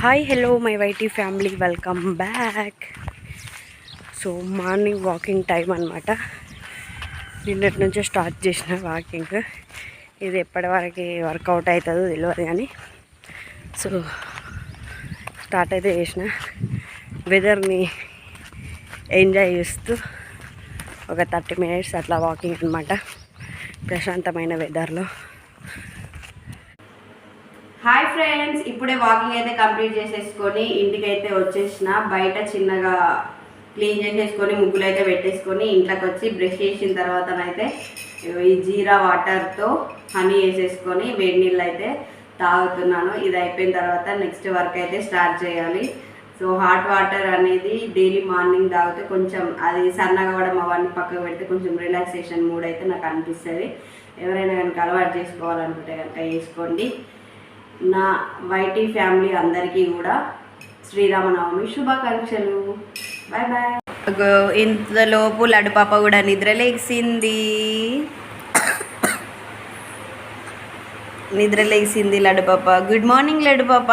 Hi hello my YT family, welcome back. So morning walking time అనమాట. నిన్నటి నుంచే start చేసిన వాకింగ్. ఇది ఎప్పటివరకు వర్కౌట్ అవుతుందో తెలియదు కానీ సో స్టార్ట్ అయితే చేసిన. వెదర్ని ఎంజాయ్ చేస్తూ ఒక 30 minutes అట్లా వాకింగ్ అనమాట, ప్రశాంతమైన వెదర్లో. హాయ్ ఫ్రెండ్స్, ఇప్పుడే వాకింగ్ అయితే కంప్లీట్ చేసేసుకొని ఇంటికైతే వచ్చేసిన. బయట చిన్నగా క్లీన్ చేసేసుకొని ముగ్గులు అయితే పెట్టేసుకొని ఇంట్లోకి వచ్చి బ్రష్ చేసిన తర్వాతనైతే ఈ జీరా వాటర్తో హనీ వేసేసుకొని వేడి నీళ్ళు అయితే తాగుతున్నాను. ఇది అయిపోయిన తర్వాత నెక్స్ట్ వర్క్ అయితే స్టార్ట్ చేయాలి. సో హాట్ వాటర్ అనేది డైలీ మార్నింగ్ తాగితే కొంచెం అది సన్నగా అవ్వడం అవన్నీ పక్కకు పెడితే కొంచెం రిలాక్సేషన్ మూడ్ అయితే నాకు అనిపిస్తుంది. ఎవరైనా కనుక అలవాటు చేసుకోవాలనుకుంటే కనుక వేసుకోండి. నా వైటీ ఫ్యామిలీ అందరికీ కూడా శ్రీరామనవమి శుభాకాంక్షలు. Bye bye. ఇంతలోపు లడ్డు పాప కూడా నిద్రలేసింది. లడ్డు పాప. గుడ్ మార్నింగ్ లడ్డు పాప.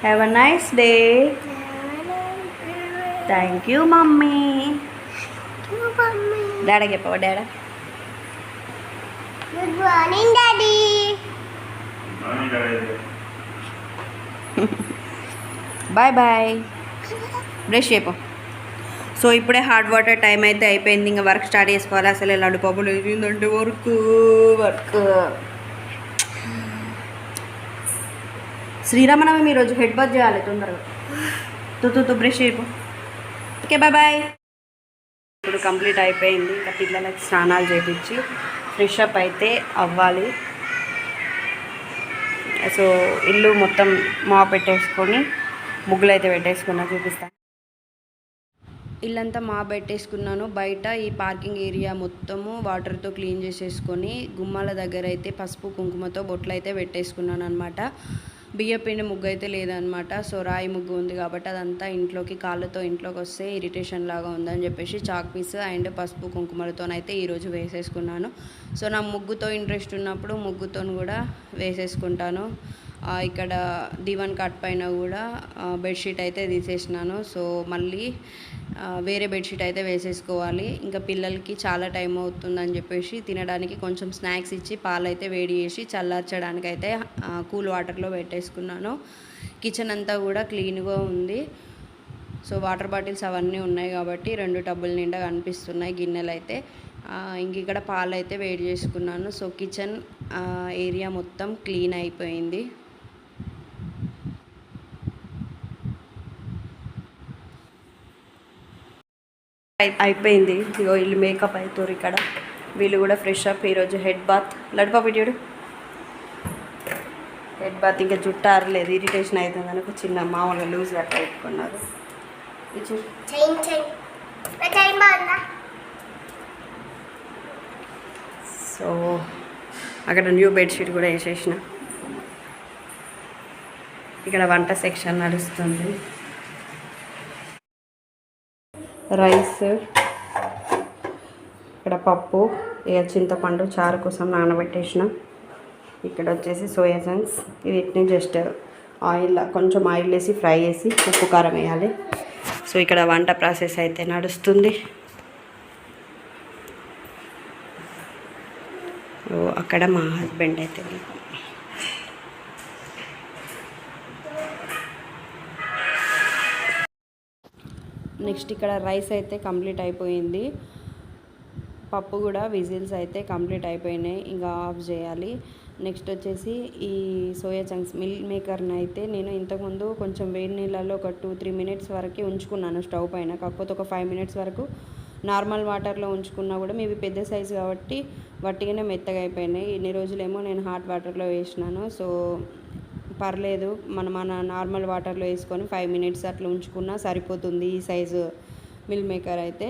Have a nice day. Thank you mummy. డాడా చెప్పవా? డాడా good morning daddy. Bye bye. Brush చేయపో. సో ఇప్పుడే హాట్ వాటర్ టైం అయితే అయిపోయింది. ఇంకా వర్క్ స్టార్ట్ చేసుకోవాలి. అసలు లడ్డు పాప లేచిందంటే వర్క్. శ్రీరామనవమి ఈరోజు హెడ్ బాత్ చేయాలి తొందరగా. తో బ్రష్ చేయపో. Okay bye bye. ఇప్పుడు కంప్లీట్ అయిపోయింది. ఇంకా పిల్లలకి స్నానాలు చేయించి ఫ్రెష్ అప్ అయితే అవ్వాలి. సో ఇల్లు మొత్తం పెట్టేసుకొని ముగ్గులు అయితే పెట్టేసుకున్నా, చూపిస్తాను. ఇల్లంతా పెట్టేసుకున్నాను. బయట ఈ పార్కింగ్ ఏరియా మొత్తము వాటర్తో క్లీన్ చేసేసుకొని గుమ్మాల దగ్గర అయితే పసుపు కుంకుమతో బొట్లు అయితే పెట్టేసుకున్నాను అనమాట. బియ్యపిండి ముగ్గు అయితే లేదనమాట. సో రాయి ముగ్గు ఉంది కాబట్టి అదంతా కాళ్ళతో ఇంట్లోకి వస్తే ఇరిటేషన్ లాగా ఉందని చెప్పేసి చాక్ పీస్ అండ్ పసుపు కుంకుమలతోనైతే ఈరోజు వేసేసుకున్నాను. సో నా ముగ్గుతో ఇంట్రెస్ట్ ఉన్నప్పుడు ముగ్గుతో కూడా వేసేసుకుంటాను. ఇక్కడ దివాన్ కట్ పైన కూడా బెడ్షీట్ అయితే తీసేసినాను. సో మళ్ళీ వేరే బెడ్షీట్ అయితే వేసేసుకోవాలి. ఇంకా పిల్లలకి చాలా టైం అవుతుందని చెప్పేసి తినడానికి కొంచెం స్నాక్స్ ఇచ్చి పాలైతే వేడి చేసి చల్లార్చడానికి అయితే కూల్ వాటర్లో పెట్టేసుకున్నాను. కిచెన్ అంతా కూడా క్లీన్గా ఉంది. సో వాటర్ బాటిల్స్ అవన్నీ ఉన్నాయి కాబట్టి 2 టబ్బుల నిండా కనిపిస్తున్నాయి గిన్నెలు అయితే. ఇంక ఇక్కడ పాలు అయితే వేడి చేసుకున్నాను. సో కిచెన్ ఏరియా మొత్తం క్లీన్ అయిపోయింది. అయిపోయింది. ఇగో వీళ్ళు మేకప్ అవుతారు ఇక్కడ. వీళ్ళు కూడా ఫ్రెష్ అప్. ఈరోజు హెడ్ బాత్. లడ్డుపాపిడు హెడ్ బాత్. ఇంకా జుట్టు ఆరలేదు, ఇరిటేషన్ అవుతుంది అని ఒక చిన్న మామూలుగా లూజ్ అట్లా పెట్టుకున్నారు. సో అక్కడ న్యూ బెడ్షీట్ కూడా వేసేసిన. ఇక్కడ వంట సెక్షన్ నడుస్తుంది. రైస్, ఇక్కడ పప్పు, ఇక చింతపండు చారు కోసం నానబెట్టేసిన. ఇక్కడ వచ్చేసి సోయా చంక్స్. వీటిని జస్ట్ కొంచెం ఆయిల్ వేసి ఫ్రై చేసి ఉప్పు కారం వేయాలి. సో ఇక్కడ వంట ప్రాసెస్ అయితే నడుస్తుంది. అక్కడ మా హస్బెండ్ అయితే నెక్స్ట్ ఇక్కడ రైస్ అయితే కంప్లీట్ అయిపోయింది. పప్పు కూడా విజిల్స్ అయితే కంప్లీట్ అయిపోయినాయి. ఇంకా ఆఫ్ చేయాలి. నెక్స్ట్ వచ్చేసి ఈ సోయా చంక్స్ మిల్ మేకర్ని అయితే నేను ఇంతకుముందు కొంచెం వేడి నీళ్ళలో ఒక 2-3 minutes వరకు ఉంచుకున్నాను స్టవ్ పైన. కాకపోతే ఒక 5 minutes వరకు నార్మల్ వాటర్లో ఉంచుకున్నా కూడా మేబీ పెద్ద సైజు కాబట్టి వట్టిగానే మెత్తగా అయిపోయినాయి. ఇన్ని రోజులేమో నేను హాట్ వాటర్లో వేసినాను. సో పర్లేదు, మన నార్మల్ వాటర్లో వేసుకొని 5 minutes అట్లా ఉంచుకున్నా సరిపోతుంది ఈ సైజు మిల్ మేకర్ అయితే.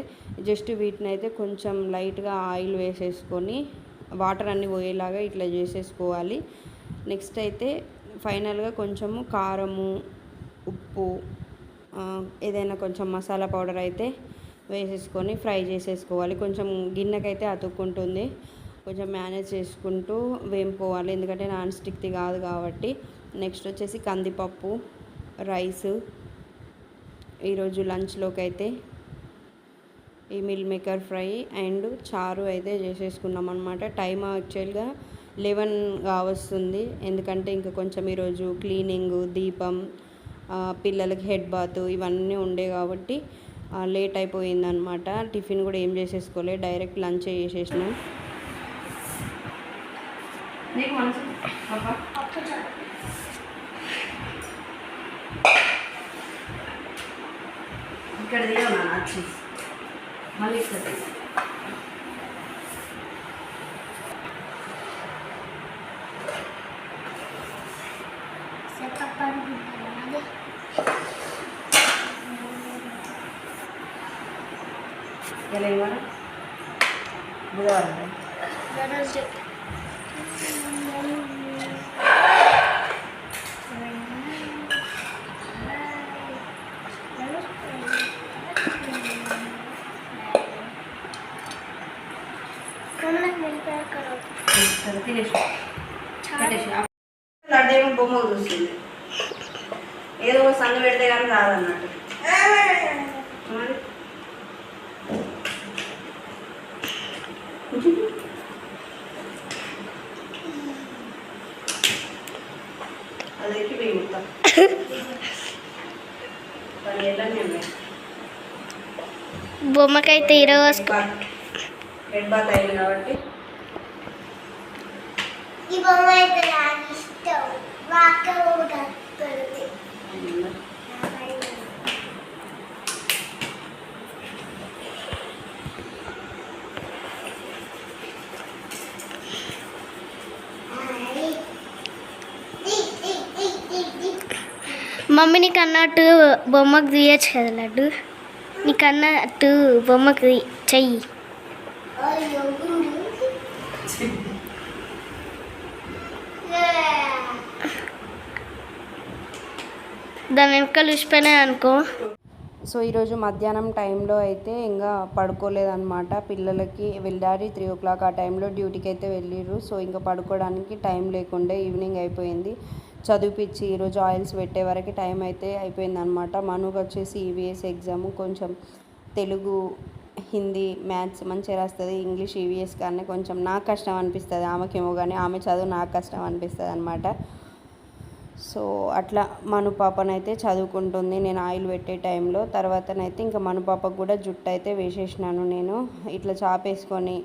జస్ట్ వీటిని అయితే కొంచెం లైట్గా ఆయిల్ వేసేసుకొని వాటర్ అన్నీ పోయేలాగా ఇట్లా చేసేసుకోవాలి. నెక్స్ట్ అయితే ఫైనల్గా కొంచెము కారము, ఉప్పు, ఏదైనా కొంచెం మసాలా పౌడర్ అయితే వేసేసుకొని ఫ్రై చేసేసుకోవాలి. కొంచెం గిన్నెకైతే అతుక్కుంటుంది. కొంచెం మేనేజ్ చేసుకుంటూ వేంపుకోవాలి, ఎందుకంటే నాన్ స్టిక్ది కాదు కాబట్టి నెక్స్ట్ వచ్చేసి కందిపప్పు, రైస్. ఈరోజు లంచ్లోకి అయితే ఈ మిల్ మేకర్ ఫ్రై అండ్ చారు అయితే చేసేసుకున్నాం అనమాట. టైం యాక్చువల్గా 11 వస్తుంది, ఎందుకంటే ఇంకా కొంచెం ఈరోజు క్లీనింగ్, దీపం, పిల్లలకి హెడ్ బాత్ ఇవన్నీ ఉండే కాబట్టి లేట్ అయిపోయిందనమాట. టిఫిన్ కూడా ఏం చేసేసుకోలే, డైరెక్ట్ లంచ్ చేసేసినాం. ఇక్కడ దిగనా వచ్చి మళ్ళీ ఇక్కడ ఎలా ఇవ్వాలి బుధవారం లడ్డేమో బొమ్మ చూస్తుంది, ఏదో సంగ పెడితే కానీ రాదన్నట్టు. అది ఎక్కిపోయి మొత్తం బొమ్మకైతే ఈరోజు హెడ్ బాత్ అయింది కాబట్టి ఈ బొమ్మ అయితే నాకు ఇష్టం. మమ్మీ నీకు అన్నట్టు బొమ్మకు తీయచ్చు కదా లడ్డు, నీకు అన్నట్టు బొమ్మకు చెయ్యి. దాని వెనకాల చూసిపోయినాయి అనుకో. సో ఈరోజు మధ్యాహ్నం టైంలో అయితే ఇంకా పడుకోలేదన్నమాట. పిల్లలకి వెళ్ళారు 3 o'clock ఆ టైంలో డ్యూటీకి అయితే వెళ్ళిర్రు. సో ఇంకా పడుకోవడానికి టైం లేకుండే, ఈవినింగ్ అయిపోయింది. చదివిపించి ఈరోజు ఆయిల్స్ పెట్టే వరకు టైం అయితే అయిపోయిందనమాట. మనుకు వచ్చేసి ఈవీఎస్ ఎగ్జామ్, కొంచెం తెలుగు, హిందీ, మ్యాథ్స్ మంచిగా రాస్తుంది. ఇంగ్లీష్ ఈవీఎస్ కానీ కొంచెం నాకు కష్టం అనిపిస్తుంది, ఆమెకేమో కానీ ఆమె చదువు నాకు కష్టం అనిపిస్తుంది అనమాట. సో అట్లా మను పాపనైతే చదువుకుంటుంది నేను ఆయిల్ పెట్టే టైంలో. తర్వాతనైతే ఇంకా మను పాపకు కూడా జుట్టు అయితే వేసేసినాను నేను. ఇట్లా చాపేసుకొని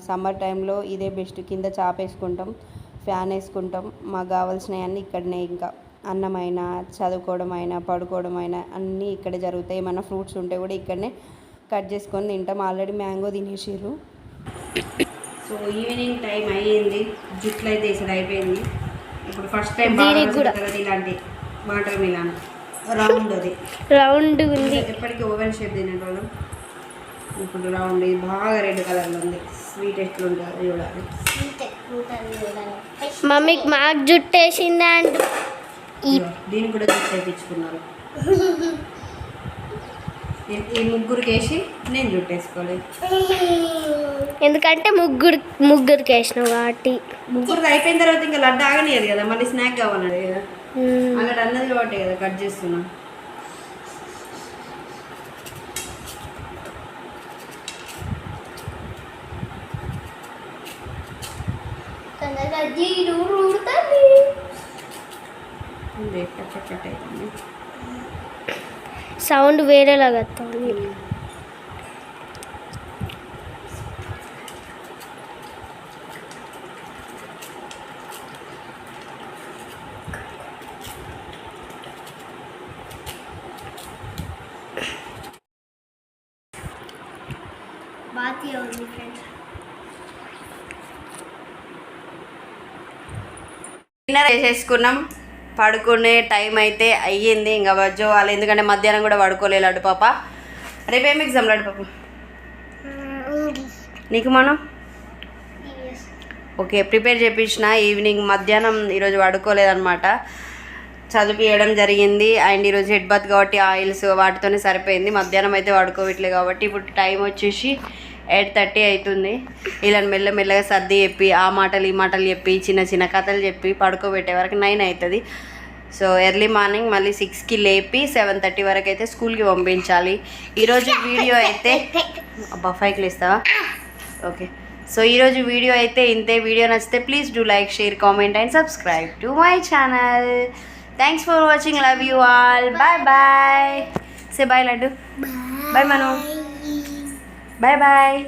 సమ్మర్ టైంలో ఇదే బెస్ట్, కింద చాపేసుకుంటాం, ఫ్యాన్ వేసుకుంటాం, మాకు కావాల్సినవన్నీ ఇక్కడనే. ఇంకా అన్నమైనా, చదువుకోవడం అయినా, పడుకోవడం అయినా అన్నీ ఇక్కడే జరుగుతాయి. ఏమైనా ఫ్రూట్స్ ఉంటే కూడా ఇక్కడనే కట్ చేసుకొని తింటాం. ఆల్రెడీ మ్యాంగో తినేసిర్రు. సో ఈవినింగ్ టైం అయ్యింది, జుట్లు అయితే వేసేది అయిపోయింది. ఇప్పుడు ఫస్ట్ టైం ఇలాంటి వాటర్ మిలాన్ రౌండ్, అది రౌండ్ ఉంది, ఎప్పటికీ ఓవెన్ షేప్ తినేటోళ్ళం. ఇప్పుడు రౌండ్, ఇది బాగా రెడ్ కలర్లో ఉంది. స్వీట్ ఎట్లుంటుంది చూడాలి. మమ్మీకి మాకు జుట్టు వేసింది అండ్ దీనికి కూడా జుట్టు వేయించుకున్నారు. ఈ ముగ్గురికి వేసి నేను జుట్టు వేసుకోలేదు, ఎందుకంటే ముగ్గురికి వేసినావు కాబట్టి. ముగ్గురికి అయిపోయిన తర్వాత ఇంకా లడ్డు ఆగనియదు కదా, మళ్ళీ స్నాక్ కావాలన్నది కదా, అన్నట్టు అన్నది కాబట్టి కదా కట్ చేస్తున్నా. సౌండ్ వేరేలాగా వస్తుంది. డిన్నర్ చేసేసుకున్నాం, పడుకునే టైం అయితే అయ్యింది. ఇంకా వజ్జోవాలి, ఎందుకంటే మధ్యాహ్నం కూడా పడుకోలేదు లడ్డు పాప. రేపేం ఎగ్జామ్ లడ్డు పాప నీకు? మనం ఓకే ప్రిపేర్ చేయించిన. ఈవినింగ్ మధ్యాహ్నం ఈరోజు పడుకోలేదన్నమాట, చదివించడం జరిగింది. అండ్ ఈరోజు హెడ్ బాత్ కాబట్టి ఆయిల్స్ వాటితోనే సరిపోయింది. మధ్యాహ్నం అయితే పడుకోవట్లేదు కాబట్టి ఇప్పుడు టైం వచ్చేసి 8:30 అవుతుంది. ఇలా మెల్లమెల్లగా సర్ది చెప్పి ఆ మాటలు ఈ మాటలు చెప్పి చిన్న చిన్న కథలు చెప్పి పడుకోబెట్టే వరకు 9 అవుతుంది. సో ఎర్లీ మార్నింగ్ మళ్ళీ 6కి లేపి 7:30 వరకు అయితే స్కూల్కి పంపించాలి. ఈరోజు వీడియో అయితే 5కి లేస్తావా? ఓకే. సో ఈరోజు వీడియో అయితే ఇంతే. వీడియో నచ్చితే please do like, share, comment and subscribe to my channel. Thanks for watching. Love you all. Bye bye. Say bye Laddu. Bye Manu. Bye bye.